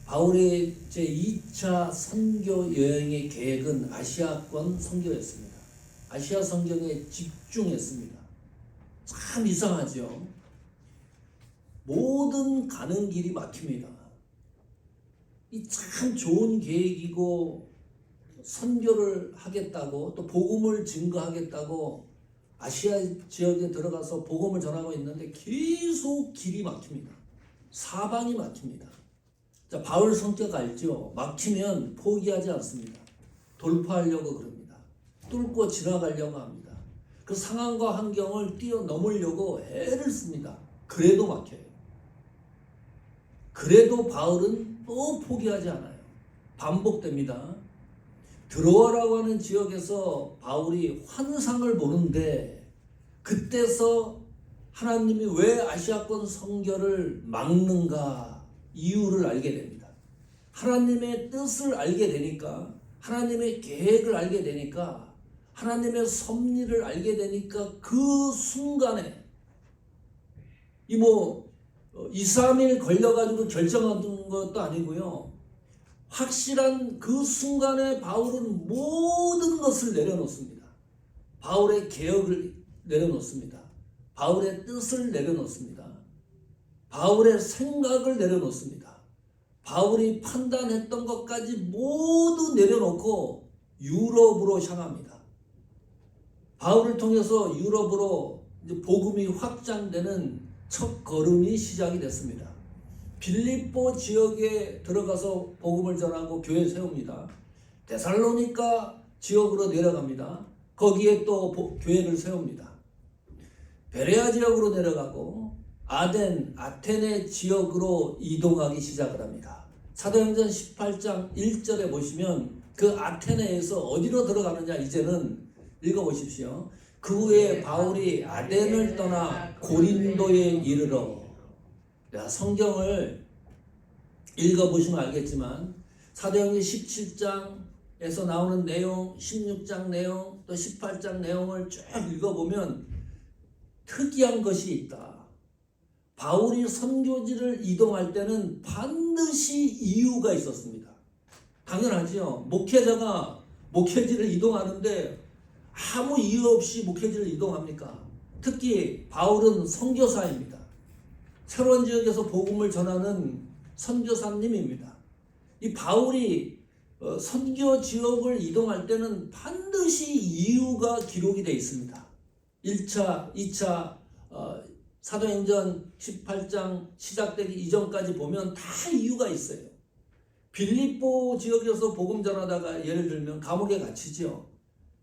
바울의 제2차 선교 여행의 계획은 아시아권 선교였습니다. 아시아 선교에 집중했습니다. 참 이상하죠. 모든 가는 길이 막힙니다. 이 참 좋은 계획이고 선교를 하겠다고 또 복음을 증거하겠다고 아시아 지역에 들어가서 복음을 전하고 있는데 계속 길이 막힙니다. 사방이 막힙니다. 자, 바울 성격 알죠? 막히면 포기하지 않습니다. 돌파하려고 그럽니다. 뚫고 지나가려고 합니다. 그 상황과 환경을 뛰어넘으려고 애를 씁니다. 그래도 막혀요. 그래도 바울은 또 포기하지 않아요. 반복됩니다. 드로아라고 하는 지역에서 바울이 환상을 보는데 그때서 하나님이 왜 아시아권 선교를 막는가 이유를 알게 됩니다. 하나님의 뜻을 알게 되니까, 하나님의 계획을 알게 되니까, 하나님의 섭리를 알게 되니까 그 순간에 2, 3일 걸려가지고 결정한 것도 아니고요. 확실한 그 순간에 바울은 모든 것을 내려놓습니다. 바울의 계획을 내려놓습니다. 바울의 뜻을 내려놓습니다. 바울의 생각을 내려놓습니다. 바울이 판단했던 것까지 모두 내려놓고 유럽으로 향합니다. 바울을 통해서 유럽으로 이제 복음이 확장되는 첫 걸음이 시작이 됐습니다. 빌립보 지역에 들어가서 복음을 전하고 교회 세웁니다. 데살로니가 지역으로 내려갑니다. 거기에 또 교회를 세웁니다. 베레아 지역으로 내려가고 아테네 지역으로 이동하기 시작을 합니다. 사도행전 18장 1절에 보시면 그 아테네에서 어디로 들어가느냐 이제는 읽어보십시오. 그 후에 바울이 아덴을 떠나 고린도에 이르러, 성경을 읽어보시면 알겠지만 사도행전 17장에서 나오는 내용, 16장 내용, 또 18장 내용을 쭉 읽어보면 특이한 것이 있다. 바울이 선교지를 이동할 때는 반드시 이유가 있었습니다. 당연하죠. 목회자가 목회지를 이동하는데 아무 이유 없이 목회지를 이동합니까? 특히 바울은 선교사입니다. 새로운 지역에서 복음을 전하는 선교사님입니다. 이 바울이 선교 지역을 이동할 때는 반드시 이유가 기록이 되어 있습니다. 1차, 2차 사도행전 18장 시작되기 이전까지 보면 다 이유가 있어요. 빌립보 지역에서 복음 전하다가 예를 들면 감옥에 갇히죠.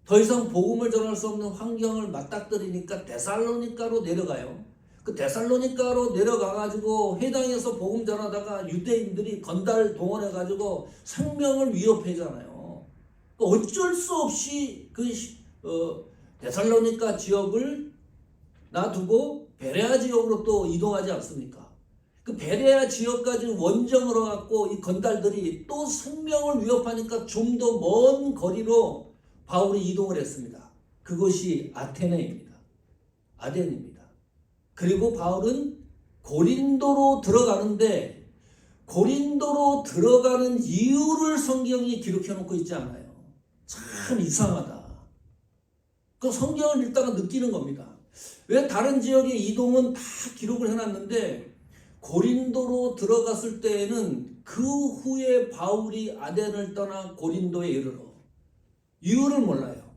더 이상 복음을 전할 수 없는 환경을 맞닥뜨리니까 데살로니가로 내려가요. 그 데살로니가로 내려가가지고 회당에서 복음 전하다가 유대인들이 건달 동원해가지고 생명을 위협하잖아요. 어쩔 수 없이 그 데살로니가 지역을 놔두고 베레아 지역으로 또 이동하지 않습니까? 그 베레아 지역까지 원정을 해갖고 이 건달들이 또 생명을 위협하니까 좀 더 먼 거리로 바울이 이동을 했습니다. 그것이 아테네입니다. 아덴입니다. 그리고 바울은 고린도로 들어가는데 고린도로 들어가는 이유를 성경이 기록해 놓고 있지 않아요. 참 이상하다. 그 성경을 읽다가 느끼는 겁니다. 왜 다른 지역의 이동은 다 기록을 해놨는데 고린도로 들어갔을 때에는 그 후에 바울이 아덴을 떠나 고린도에 이르러 이유를 몰라요.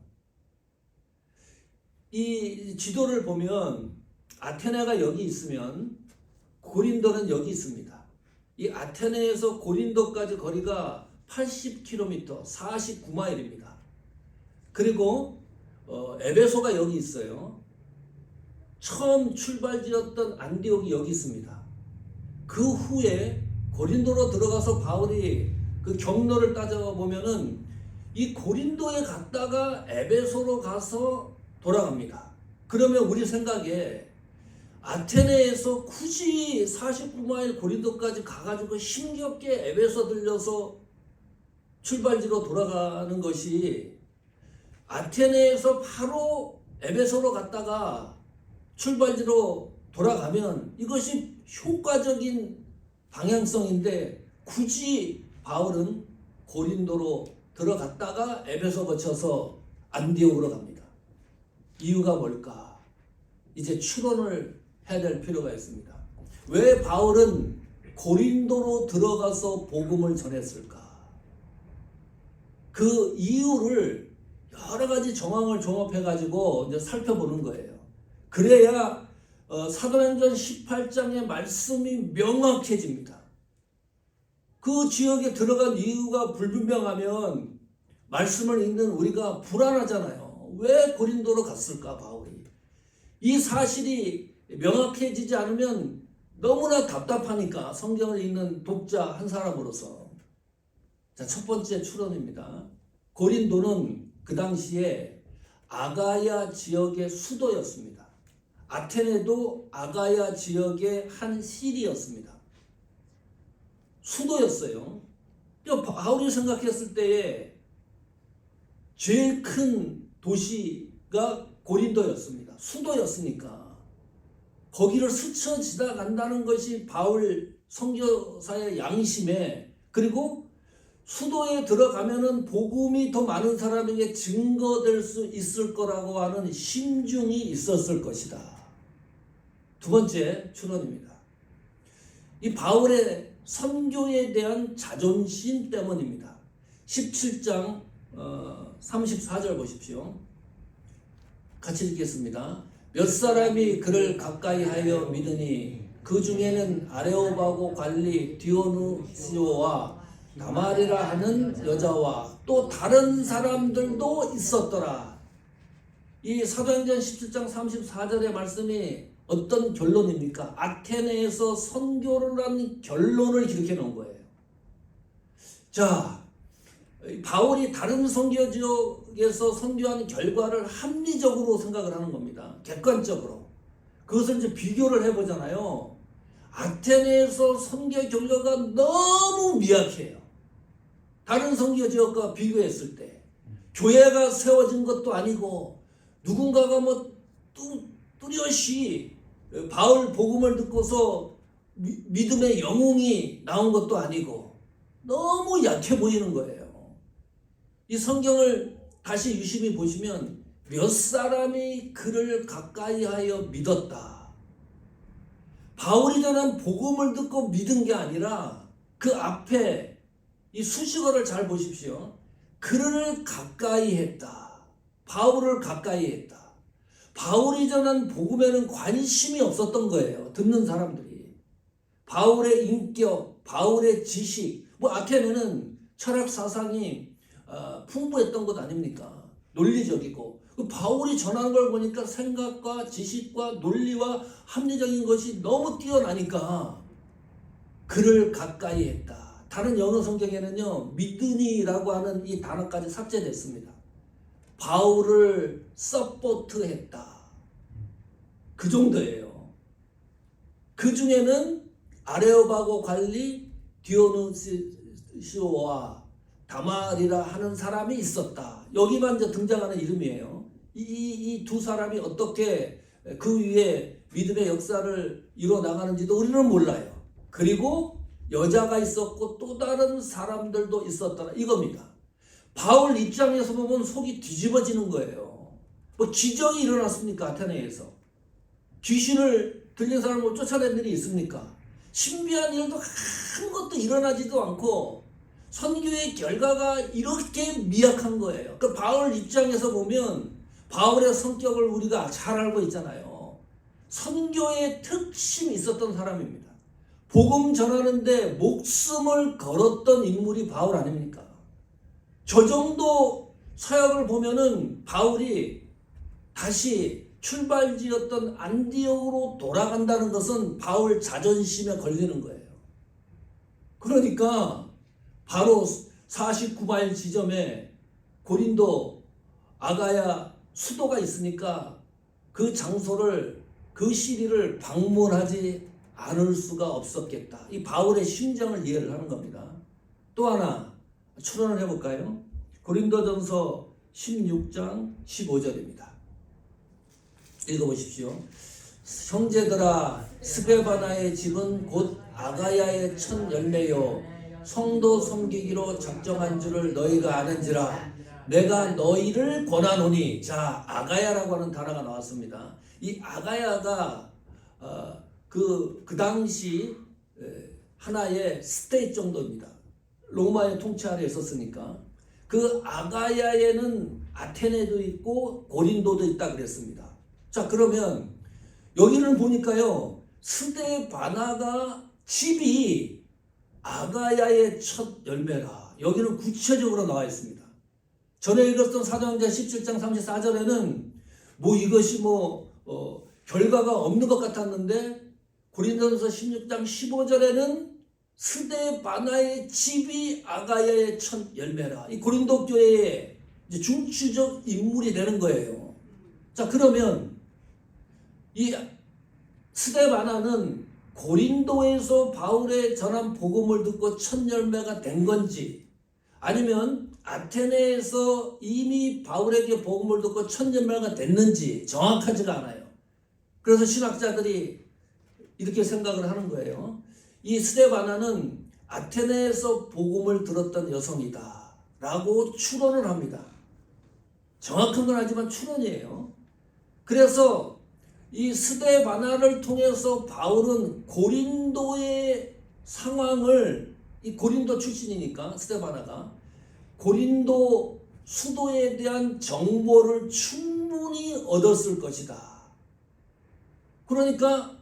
이 지도를 보면 아테네가 여기 있으면 고린도는 여기 있습니다. 이 아테네에서 고린도까지 거리가 80km, 49마일입니다. 그리고 에베소가 여기 있어요. 처음 출발지였던 안디옥이 여기 있습니다. 그 후에 고린도로 들어가서 바울이 그 경로를 따져보면은 이 고린도에 갔다가 에베소로 가서 돌아갑니다. 그러면 우리 생각에 아테네에서 굳이 49마일 고린도까지 가가지고 힘겹게 에베소 들려서 출발지로 돌아가는 것이 아테네에서 바로 에베소로 갔다가 출발지로 돌아가면 이것이 효과적인 방향성인데 굳이 바울은 고린도로 들어갔다가 에베소 거쳐서 안디옥으로 갑니다. 이유가 뭘까? 이제 추론을 해야 될 필요가 있습니다. 왜 바울은 고린도로 들어가서 복음을 전했을까? 그 이유를 여러 가지 정황을 종합해 가지고 이제 살펴보는 거예요. 그래야 사도행전 18장의 말씀이 명확해집니다. 그 지역에 들어간 이유가 불분명하면 말씀을 읽는 우리가 불안하잖아요. 왜 고린도로 갔을까 바울이? 이 사실이 명확해지지 않으면 너무나 답답하니까 성경을 읽는 독자 한 사람으로서. 자, 첫 번째 추론입니다. 고린도는 그 당시에 아가야 지역의 수도였습니다. 아테네도 아가야 지역의 한 시리였습니다. 수도였어요. 바울이 생각했을 때에 제일 큰 도시가 고린도였습니다. 수도였으니까 거기를 스쳐 지나간다는 것이 바울 선교사의 양심에, 그리고 수도에 들어가면은 복음이 더 많은 사람에게 증거될 수 있을 거라고 하는 심중이 있었을 것이다. 두 번째 추론입니다. 이 바울의 선교에 대한 자존심 때문입니다. 17장 34절 보십시오. 같이 읽겠습니다. 몇 사람이 그를 가까이 하여 믿으니 그 중에는 아레오바고 관리 디오누시오와 다말이라 하는 여자와 또 다른 사람들도 있었더라. 이 사도행전 17장 34절의 말씀이 어떤 결론입니까? 아테네에서 선교를 한 결론을 기록해 놓은 거예요. 자, 바울이 다른 선교 지역에서 선교한 결과를 합리적으로 생각을 하는 겁니다. 객관적으로. 그것을 이제 비교를 해보잖아요. 아테네에서 선교 결과가 너무 미약해요. 다른 선교 지역과 비교했을 때. 교회가 세워진 것도 아니고 누군가가 뚜렷이 바울 복음을 듣고서 믿음의 영웅이 나온 것도 아니고 너무 약해 보이는 거예요. 이 성경을 다시 유심히 보시면 몇 사람이 그를 가까이 하여 믿었다. 바울이 전한 복음을 듣고 믿은 게 아니라 그 앞에 이 수식어를 잘 보십시오. 그를 가까이 했다. 바울을 가까이 했다. 바울이 전한 복음에는 관심이 없었던 거예요. 듣는 사람들이. 바울의 인격, 바울의 지식, 아테네는 철학 사상이 풍부했던 것 아닙니까? 논리적이고. 바울이 전하는 걸 보니까 생각과 지식과 논리와 합리적인 것이 너무 뛰어나니까 그를 가까이 했다. 다른 영어 성경에는요, 믿으니라고 하는 이 단어까지 삭제됐습니다. 바울을 서포트했다. 그 정도예요. 그 중에는 아레오바고 관리 디오누시오와 다말이라 하는 사람이 있었다. 여기만 이제 등장하는 이름이에요. 이 두 사람이 어떻게 그 위에 믿음의 역사를 이뤄 나가는지도 우리는 몰라요. 그리고 여자가 있었고 또 다른 사람들도 있었더라. 이겁니다. 바울 입장에서 보면 속이 뒤집어지는 거예요. 기적이 일어났습니까? 아테네에서. 귀신을 들린 사람을 쫓아낸 일이 있습니까? 신비한 일도 아무것도 일어나지도 않고 선교의 결과가 이렇게 미약한 거예요. 그 바울 입장에서 보면 바울의 성격을 우리가 잘 알고 있잖아요. 선교의 특심이 있었던 사람입니다. 복음 전하는데 목숨을 걸었던 인물이 바울 아닙니까? 저 정도 사역을 보면은 바울이 다시 출발지였던 안디옥으로 돌아간다는 것은 바울 자존심에 걸리는 거예요. 그러니까 바로 49마일 지점에 고린도 아가야 수도가 있으니까 그 장소를, 그 시리를 방문하지 않을 수가 없었겠다. 이 바울의 심정을 이해를 하는 겁니다. 또 하나 추론을 해볼까요? 고린도전서 16장 15절입니다. 읽어보십시오. 형제들아, 스베바나의 집은 곧 아가야의 첫 열매요 성도 섬기기로 작정한 줄을 너희가 아는지라. 내가 너희를 권하노니. 자, 아가야라고 하는 단어가 나왔습니다. 이 아가야가 그 당시 하나의 스테이트 정도입니다. 로마의 통치 아래 있었으니까. 그 아가야에는 아테네도 있고 고린도도 있다 그랬습니다. 자, 그러면 여기를 보니까요, 스데바나가 집이 아가야의 첫 열매라. 여기는 구체적으로 나와 있습니다. 전에 읽었던 사도행전 17장 34절에는 이것이 결과가 없는 것 같았는데, 고린도전서 16장 15절에는 스데바나의 집이 아가야의 첫 열매라. 이 고린도 교회의 이제 중추적 인물이 되는 거예요. 자, 그러면 이 스데바나는 고린도에서 바울의 전한 복음을 듣고 첫 열매가 된 건지, 아니면 아테네에서 이미 바울에게 복음을 듣고 첫 열매가 됐는지 정확하지가 않아요. 그래서 신학자들이 이렇게 생각을 하는 거예요. 이 스데바나는 아테네에서 복음을 들었던 여성이다 라고 추론을 합니다. 정확한 건 아니지만 추론이에요. 그래서 이 스데바나를 통해서 바울은 고린도의 상황을, 이 고린도 출신이니까 스데바나가 고린도 수도에 대한 정보를 충분히 얻었을 것이다. 그러니까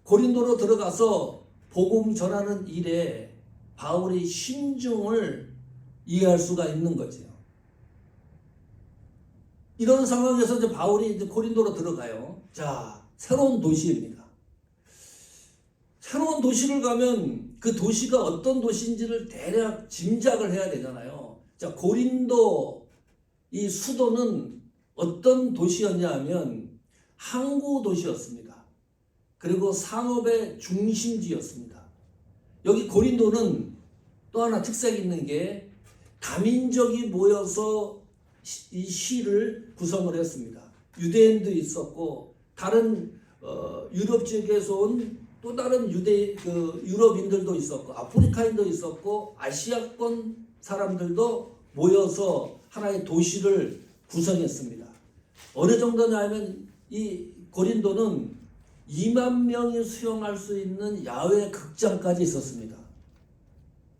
고린도로 들어가서 복음 전하는 일에 바울의 심중을 이해할 수가 있는 거죠. 이런 상황에서 이제 바울이 이제 고린도로 들어가요. 자, 새로운 도시입니다. 새로운 도시를 가면 그 도시가 어떤 도시인지를 대략 짐작을 해야 되잖아요. 자, 고린도 이 수도는 어떤 도시였냐 하면 항구 도시였습니다. 그리고 상업의 중심지였습니다. 여기 고린도는 또 하나 특색이 있는 게 다민족이 모여서 이 시를 구성을 했습니다. 유대인도 있었고 다른 유럽 지역에서 온 또 다른 유럽인들도 있었고 아프리카인도 있었고 아시아권 사람들도 모여서 하나의 도시를 구성했습니다. 어느 정도냐면 이 고린도는 2만 명이 수용할 수 있는 야외 극장까지 있었습니다.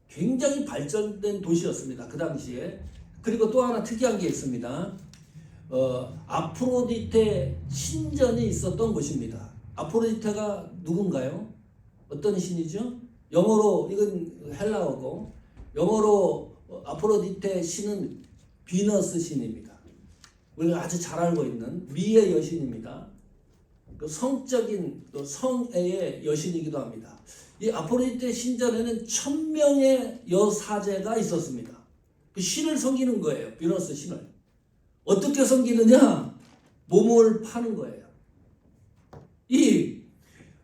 굉장히 발전된 도시였습니다. 그 당시에. 그리고 또 하나 특이한 게 있습니다. 아프로디테 신전이 있었던 곳입니다. 아프로디테가 누군가요? 어떤 신이죠? 영어로, 이건 헬라어고, 영어로 아프로디테 신은 비너스 신입니다. 우리가 아주 잘 알고 있는 미의 여신입니다. 그 성적인 성애의 여신이기도 합니다. 이 아프로디테 신전에는 1000명의 여사제가 있었습니다. 그 신을 섬기는 거예요. 비너스 신을. 어떻게 섬기느냐? 몸을 파는 거예요. 이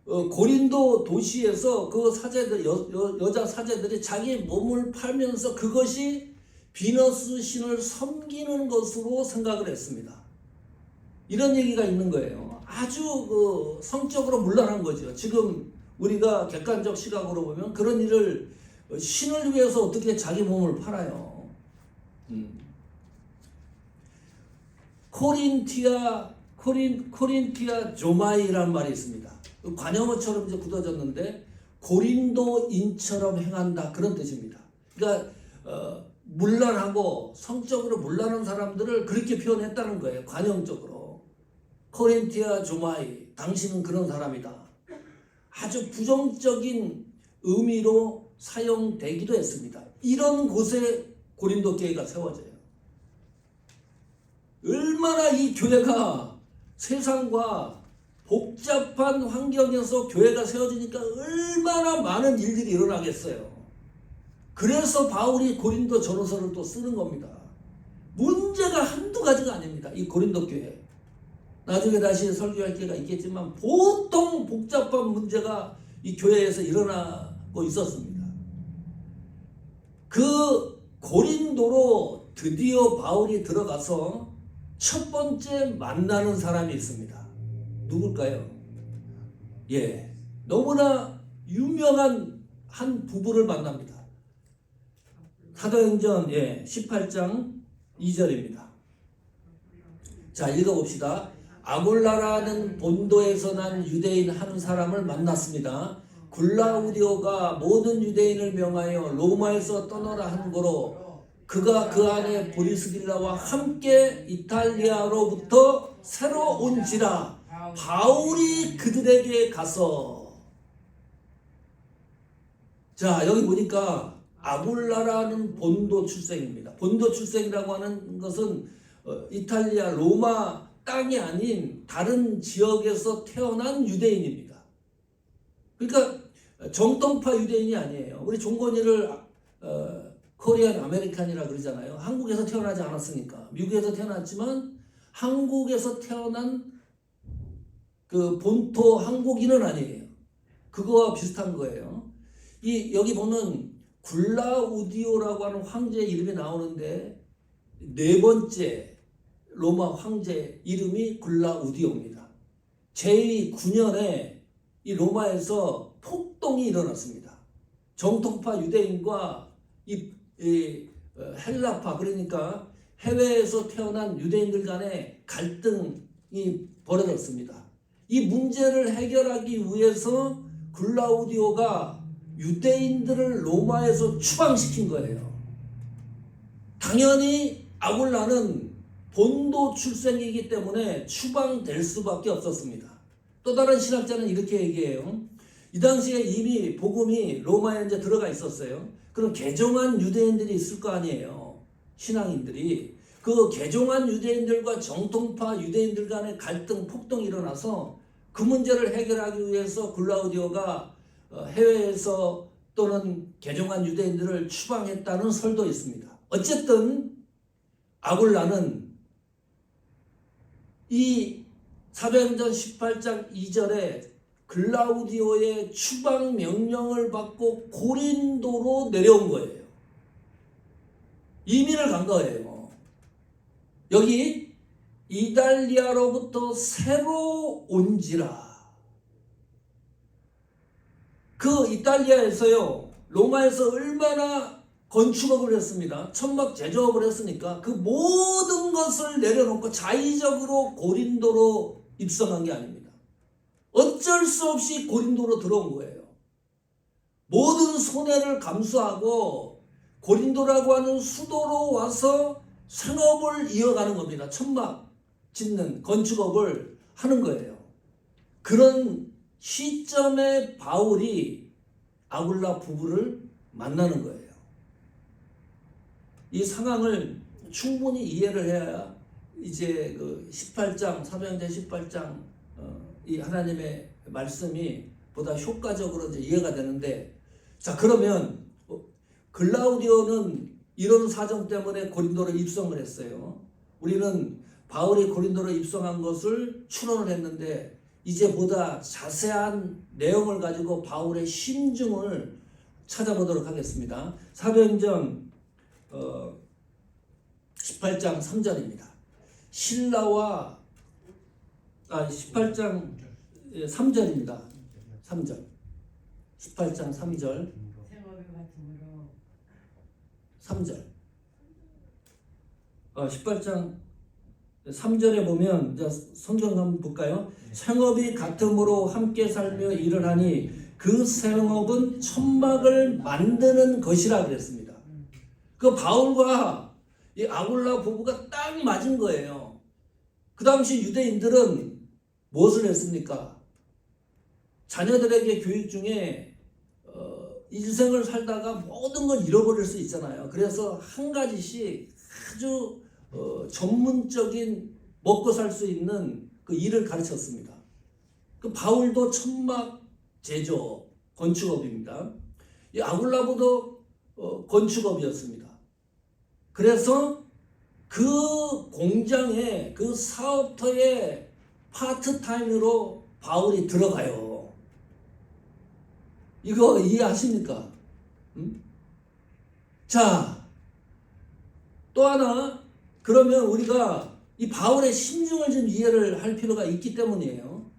고린도 도시에서 그 사제들, 여자 사제들이 자기 몸을 팔면서 그것이 비너스 신을 섬기는 것으로 생각을 했습니다. 이런 얘기가 있는 거예요. 아주 성적으로 문란한 거죠. 지금 우리가 객관적 시각으로 보면 그런 일을 신을 위해서 어떻게 자기 몸을 팔아요. 코린티아 조마이라는 말이 있습니다. 관용어처럼 이제 굳어졌는데 고린도인처럼 행한다, 그런 뜻입니다. 그러니까 문란하고 성적으로 문란한 사람들을 그렇게 표현했다는 거예요. 관용적으로. 코린티아 조마이, 당신은 그런 사람이다. 아주 부정적인 의미로 사용되기도 했습니다. 이런 곳에 고린도 교회가 세워져요. 얼마나 이 교회가 세상과 복잡한 환경에서 교회가 세워지니까 얼마나 많은 일들이 일어나겠어요. 그래서 바울이 고린도 전후서를 또 쓰는 겁니다. 문제가 한두 가지가 아닙니다. 이 고린도 교회. 나중에 다시 설교할 기회가 있겠지만 보통 복잡한 문제가 이 교회에서 일어나고 있었습니다. 그 고린도로 드디어 바울이 들어가서 첫 번째 만나는 사람이 있습니다. 누굴까요? 너무나 유명한 한 부부를 만납니다. 사도행전 18장 2절입니다. 자, 읽어봅시다. 아굴라라는 본도에서 난 유대인 한 사람을 만났습니다. 글라우디오가 모든 유대인을 명하여 로마에서 떠나라 한 거로 그가 그 안에 보리스길라와 함께 이탈리아로부터 새로 온지라 바울이 그들에게 가서. 자, 여기 보니까 아굴라라는 본도 출생입니다. 본도 출생이라고 하는 것은 이탈리아 로마 땅이 아닌 다른 지역에서 태어난 유대인입니다. 그러니까 정통파 유대인이 아니에요. 우리 종건이를 코리안 아메리칸이라 그러잖아요. 한국에서 태어나지 않았으니까. 미국에서 태어났지만 한국에서 태어난 그 본토 한국인은 아니에요. 그거와 비슷한 거예요. 여기 보면 글라우디오라고 하는 황제 이름이 나오는데 네 번째 로마 황제 이름이 글라우디오입니다. 제9년에 이 로마에서 폭동이 일어났습니다. 정통파 유대인과 이 헬라파, 그러니까 해외에서 태어난 유대인들 간의 갈등이 벌어졌습니다. 이 문제를 해결하기 위해서 글라우디오가 유대인들을 로마에서 추방시킨 거예요. 당연히 아굴라는 본도 출생이기 때문에 추방될 수밖에 없었습니다. 또 다른 신학자는 이렇게 얘기해요. 이 당시에 이미 복음이 로마에 이제 들어가 있었어요. 그럼 개종한 유대인들이 있을 거 아니에요. 신앙인들이. 그 개종한 유대인들과 정통파 유대인들 간의 갈등, 폭동이 일어나서 그 문제를 해결하기 위해서 글라우디오가 해외에서 또는 개종한 유대인들을 추방했다는 설도 있습니다. 어쨌든 아굴라는 이 사도행전 18장 2절에 글라우디오의 추방 명령을 받고 고린도로 내려온 거예요. 이민을 간 거예요. 여기 이탈리아로부터 새로 온지라. 그 이탈리아에서요, 로마에서 얼마나 건축업을 했습니다. 천막 제조업을 했으니까 그 모든 것을 내려놓고 자의적으로 고린도로 입성한 게 아닙니다. 어쩔 수 없이 고린도로 들어온 거예요. 모든 손해를 감수하고 고린도라고 하는 수도로 와서 생업을 이어가는 겁니다. 천막 짓는 건축업을 하는 거예요. 그런 시점에 바울이 아굴라 부부를 만나는 거예요. 이 상황을 충분히 이해를 해야 이제 그 18장, 사도행전 18장 이 하나님의 말씀이 보다 효과적으로 이제 이해가 되는데, 자, 그러면 글라우디오는 이런 사정 때문에 고린도로 입성을 했어요. 우리는 바울이 고린도로 입성한 것을 추론을 했는데 이제 보다 자세한 내용을 가지고 바울의 심증을 찾아보도록 하겠습니다. 사도행전 18장 3절입니다. 신라와 18장 3절입니다. 3절. 18장 3절. 3절. 18장 3절에 보면 이제 성경 한번 볼까요? 생업이 같음으로 함께 살며 일을 하니 그 생업은 천막을 만드는 것이라 그랬습니다. 그 바울과 이 아굴라 부부가 딱 맞은 거예요. 그 당시 유대인들은 무엇을 했습니까? 자녀들에게 교육 중에 일생을 살다가 모든 걸 잃어버릴 수 있잖아요. 그래서 한 가지씩 아주 전문적인 먹고 살 수 있는 그 일을 가르쳤습니다. 그 바울도 천막 제조업, 건축업입니다. 이 아굴라보도 건축업이었습니다. 그래서 그 공장에, 그 사업터에 파트타임으로 바울이 들어가요. 이거 이해하십니까? 자, 또 하나, 그러면 우리가 이 바울의 심중을 좀 이해를 할 필요가 있기 때문이에요.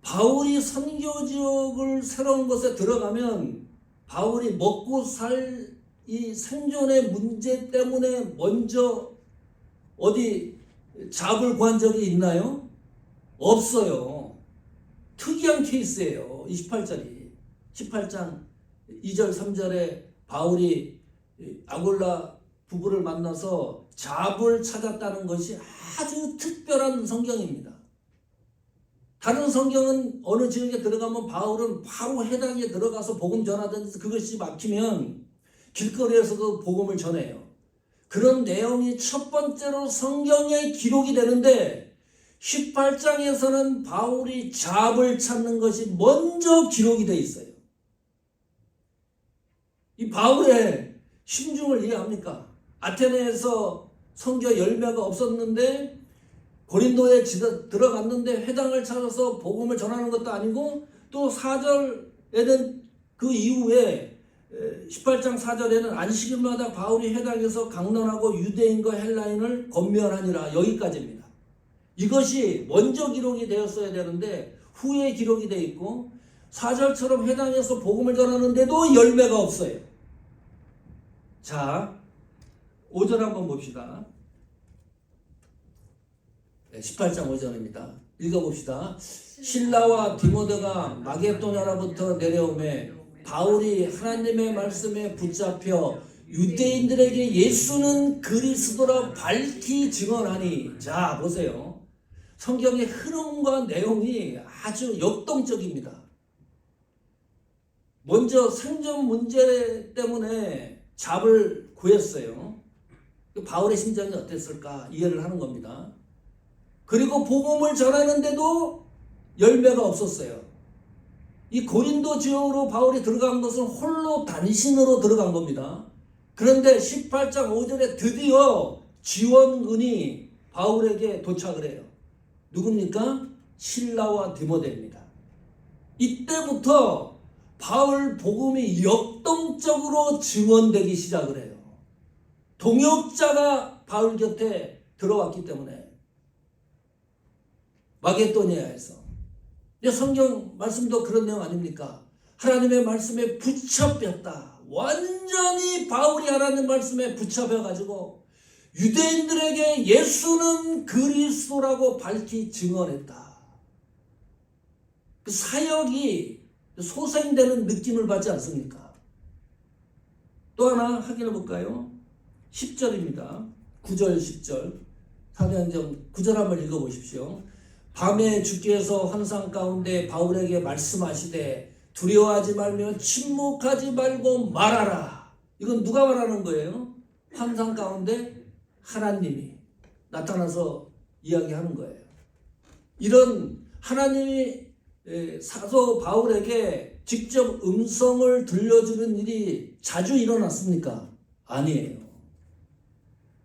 바울이 선교 지역을 새로운 곳에 들어가면 바울이 먹고 살 이 생존의 문제 때문에 먼저 어디 잡을 구한 적이 있나요? 없어요. 특이한 케이스예요. 18장 2절 3절에 바울이 아굴라 부부를 만나서 잡을 찾았다는 것이 아주 특별한 성경입니다. 다른 성경은 어느 지역에 들어가면 바울은 바로 해당에 들어가서 복음 전하든지 그것이 막히면 길거리에서도 복음을 전해요. 그런 내용이 첫 번째로 성경에 기록이 되는데 18장에서는 바울이 잡을 찾는 것이 먼저 기록이 되어 있어요. 이 바울의 심중을 이해합니까? 아테네에서 선교 열매가 없었는데 고린도에 들어갔는데 회당을 찾아서 복음을 전하는 것도 아니고 또 4절에는 그 이후에 18장 4절에는 안식일마다 바울이 회당에서 강론하고 유대인과 헬라인을 권면하니라 여기까지입니다. 이것이 먼저 기록이 되었어야 되는데 후에 기록이 되어 있고 4절처럼 회당에서 복음을 전하는데도 열매가 없어요. 자, 5절 한번 봅시다. 18장 5절입니다. 읽어봅시다. 실라와 디모데가 마게도냐로부터 내려오매 바울이 하나님의 말씀에 붙잡혀 유대인들에게 예수는 그리스도라 밝히 증언하니. 자, 보세요. 성경의 흐름과 내용이 아주 역동적입니다. 먼저 생존 문제 때문에 잡을 구했어요. 바울의 심정이 어땠을까 이해를 하는 겁니다. 그리고 복음을 전하는데도 열매가 없었어요. 이 고린도 지역으로 바울이 들어간 것은 홀로 단신으로 들어간 겁니다. 그런데 18장 5절에 드디어 지원군이 바울에게 도착을 해요. 누굽니까? 실라와 디모데입니다. 이때부터 바울 복음이 역동적으로 증언되기 시작을 해요. 동역자가 바울 곁에 들어왔기 때문에 마게도니아에서. 성경 말씀도 그런 내용 아닙니까? 하나님의 말씀에 붙잡혔다. 완전히 바울이 하나님 말씀에 붙잡혀가지고 유대인들에게 예수는 그리스도라고 밝히 증언했다. 그 사역이 소생되는 느낌을 받지 않습니까? 또 하나 확인해 볼까요? 10절입니다. 9절 10절 사도행전 9절 한번 읽어보십시오. 밤에 주께서 환상 가운데 바울에게 말씀하시되 두려워하지 말며 침묵하지 말고 말하라. 이건 누가 말하는 거예요? 환상 가운데 하나님이 나타나서 이야기하는 거예요. 이런 하나님이 사도 바울에게 직접 음성을 들려주는 일이 자주 일어났습니까? 아니에요.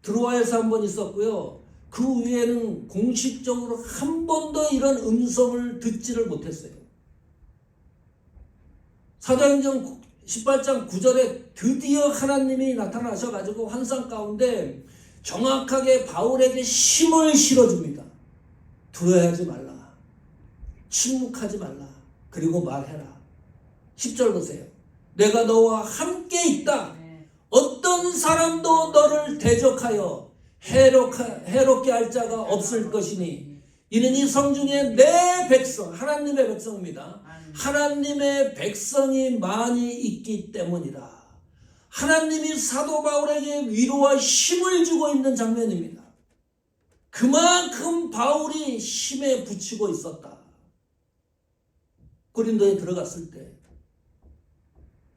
드로아에서 한 번 있었고요. 그 위에는 공식적으로 한 번도 이런 음성을 듣지를 못했어요. 사도행전 18장 9절에 드디어 하나님이 나타나셔가지고 환상 가운데 정확하게 바울에게 힘을 실어줍니다. 두려워하지 말라. 침묵하지 말라. 그리고 말해라. 10절 보세요. 내가 너와 함께 있다. 어떤 사람도 너를 대적하여 해롭게 할 자가 없을 것이니 이는 이 성중에 내 백성, 하나님의 백성입니다. 하나님의 백성이 많이 있기 때문이라. 하나님이 사도 바울에게 위로와 힘을 주고 있는 장면입니다. 그만큼 바울이 힘에 부치고 있었다. 고린도에 들어갔을 때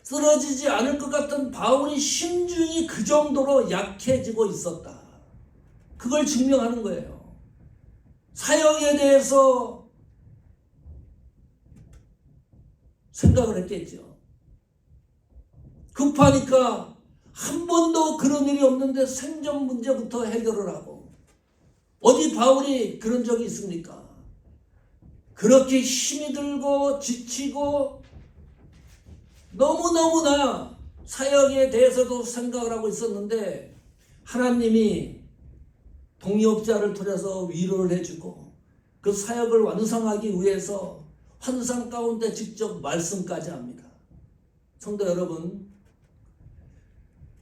쓰러지지 않을 것 같은 바울의 심중이 그 정도로 약해지고 있었다. 그걸 증명하는 거예요. 사역에 대해서 생각을 했겠죠. 급하니까 한 번도 그런 일이 없는데 생존 문제부터 해결을 하고. 어디 바울이 그런 적이 있습니까? 그렇게 힘이 들고 지치고 너무너무나 사역에 대해서도 생각을 하고 있었는데 하나님이 동역자를 통해서 위로를 해주고 그 사역을 완성하기 위해서 환상 가운데 직접 말씀까지 합니다. 성도 여러분,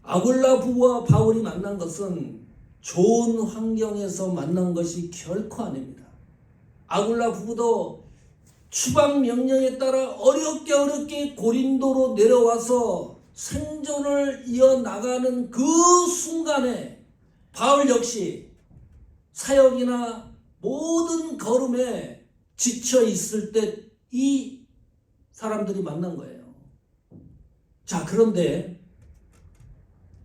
아굴라 부부와 바울이 만난 것은 좋은 환경에서 만난 것이 결코 아닙니다. 아굴라 부부도 추방 명령에 따라 어렵게 고린도로 내려와서 생존을 이어나가는 그 순간에 바울 역시 사역이나 모든 걸음에 지쳐 있을 때 이 사람들이 만난 거예요. 자, 그런데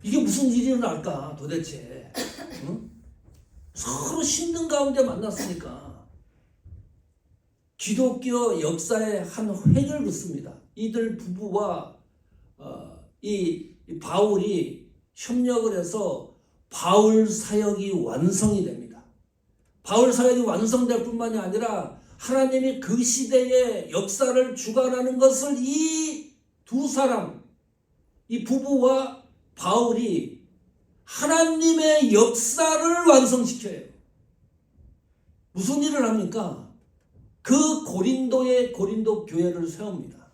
이게 무슨 일이 일어날까 도대체? 응? 서로 힘든 가운데 만났으니까 기독교 역사의 한 획을 긋습니다. 이들 부부와 이 바울이 협력을 해서 바울 사역이 완성이 됩니다. 바울 사역이 완성될 뿐만이 아니라 하나님이 그 시대의 역사를 주관하는 것을 이 두 사람, 이 부부와 바울이 하나님의 역사를 완성시켜요. 무슨 일을 합니까? 그 고린도의 고린도 교회를 세웁니다.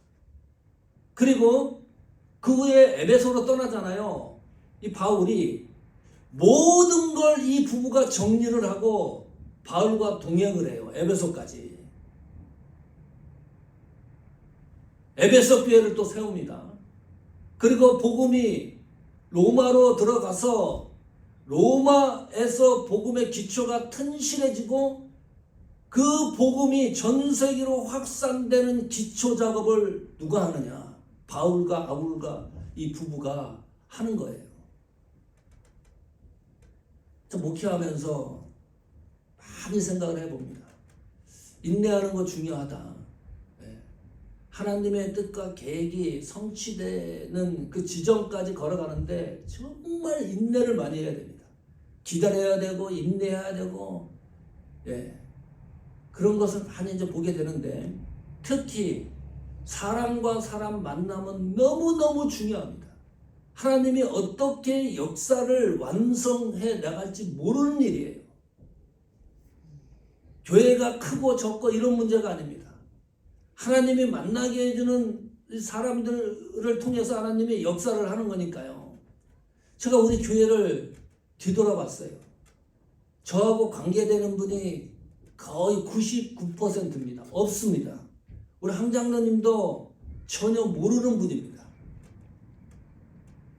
그리고 그 후에 에베소로 떠나잖아요. 이 바울이 모든 걸 이 부부가 정리를 하고 바울과 동행을 해요. 에베소까지. 에베소 교회를 또 세웁니다. 그리고 복음이 로마로 들어가서 로마에서 복음의 기초가 튼실해지고 그 복음이 전 세계로 확산되는 기초 작업을 누가 하느냐? 바울과 아굴과 이 부부가 하는 거예요. 저 목회하면서 많이 생각을 해봅니다. 인내하는 거 중요하다. 하나님의 뜻과 계획이 성취되는 그 지점까지 걸어가는데 정말 인내를 많이 해야 됩니다. 기다려야 되고 인내해야 되고 그런 것을 많이 이제 보게 되는데 특히 사람과 사람 만남은 너무너무 중요합니다. 하나님이 어떻게 역사를 완성해 나갈지 모르는 일이에요. 교회가 크고 적고 이런 문제가 아닙니다. 하나님이 만나게 해주는 사람들을 통해서 하나님의 역사를 하는 거니까요. 제가 우리 교회를 뒤돌아봤어요. 저하고 관계되는 분이 거의 99%입니다. 없습니다. 우리 황장로님도 전혀 모르는 분입니다.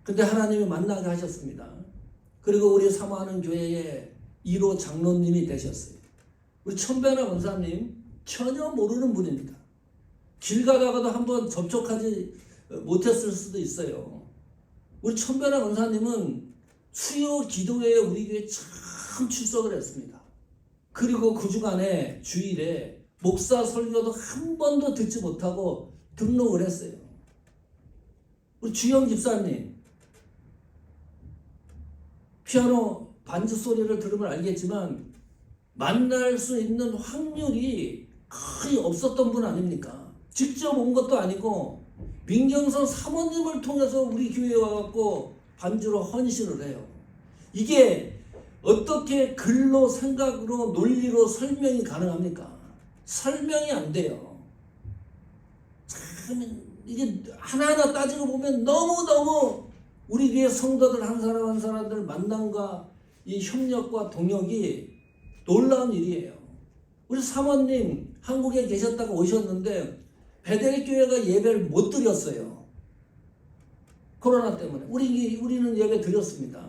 근데 하나님이 만나게 하셨습니다. 그리고 우리 사모하는 교회의 1호 장로님이 되셨어요. 우리 천변화 권사님 전혀 모르는 분입니다. 길 가다가도 한번 접촉하지 못했을 수도 있어요. 우리 천변화 권사님은 수요 기도회에 우리 교회에 참 출석을 했습니다. 그리고 그 주간에 주일에 목사 설교도 한 번도 듣지 못하고 등록을 했어요. 우리 주영 집사님 피아노 반주 소리를 들으면 알겠지만 만날 수 있는 확률이 거의 없었던 분 아닙니까? 직접 온 것도 아니고 민경선 사모님을 통해서 우리 교회에 와갖고 반주로 헌신을 해요. 이게 어떻게 글로 생각으로 논리로 설명이 가능합니까? 설명이 안 돼요. 참 이게 하나하나 따지고 보면 너무너무 우리 교회 성도들 한 사람 한 사람들 만남과 이 협력과 동역이 놀라운 일이에요. 우리 사모님 한국에 계셨다가 오셨는데 베델 교회가 예배를 못 드렸어요. 코로나 때문에. 우리는 예배 드렸습니다.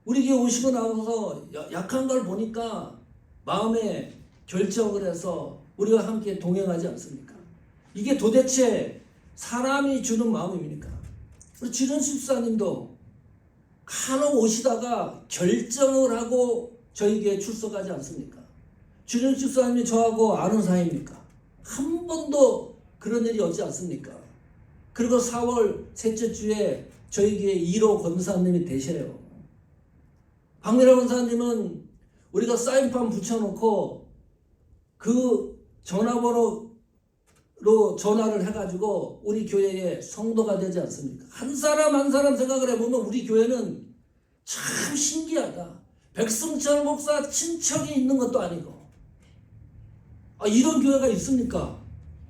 우리 교회 오시고 나서 약한 걸 보니까 마음에 결정을 해서 우리가 함께 동행하지 않습니까? 이게 도대체 사람이 주는 마음입니까? 우리 지른식 집사님도 간혹 오시다가 결정을 하고 저희 교회에 출석하지 않습니까? 지른식 집사님이 저하고 아는 사이입니까? 한 번도 그런 일이 없지 않습니까? 그리고 4월 셋째 주에 저희 교회 1호 권사님이 되셔요. 박미라 권사님은 우리가 사인판 붙여놓고 그 전화번호로 전화를 해가지고 우리 교회에 성도가 되지 않습니까? 한 사람 한 사람 생각을 해보면 우리 교회는 참 신기하다. 백승철 목사 친척이 있는 것도 아니고 이런 교회가 있습니까?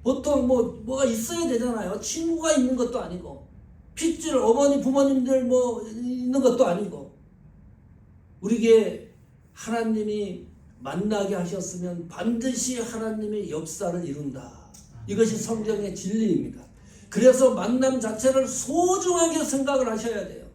보통 뭐가 있어야 되잖아요. 친구가 있는 것도 아니고 핏줄 어머니 부모님들 뭐 있는 것도 아니고 우리에게 하나님이 만나게 하셨으면 반드시 하나님의 역사를 이룬다. 이것이 성경의 진리입니다. 그래서 만남 자체를 소중하게 생각을 하셔야 돼요.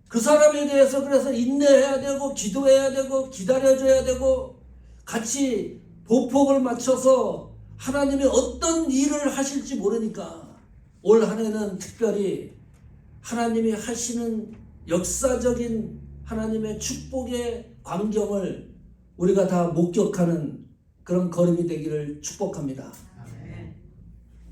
그 사람에 대해서 그래서 인내해야 되고 기도해야 되고 기다려줘야 되고 같이 보폭을 맞춰서 하나님이 어떤 일을 하실지 모르니까 올 한 해는 특별히 하나님이 하시는 역사적인 하나님의 축복의 광경을 우리가 다 목격하는 그런 걸음이 되기를 축복합니다.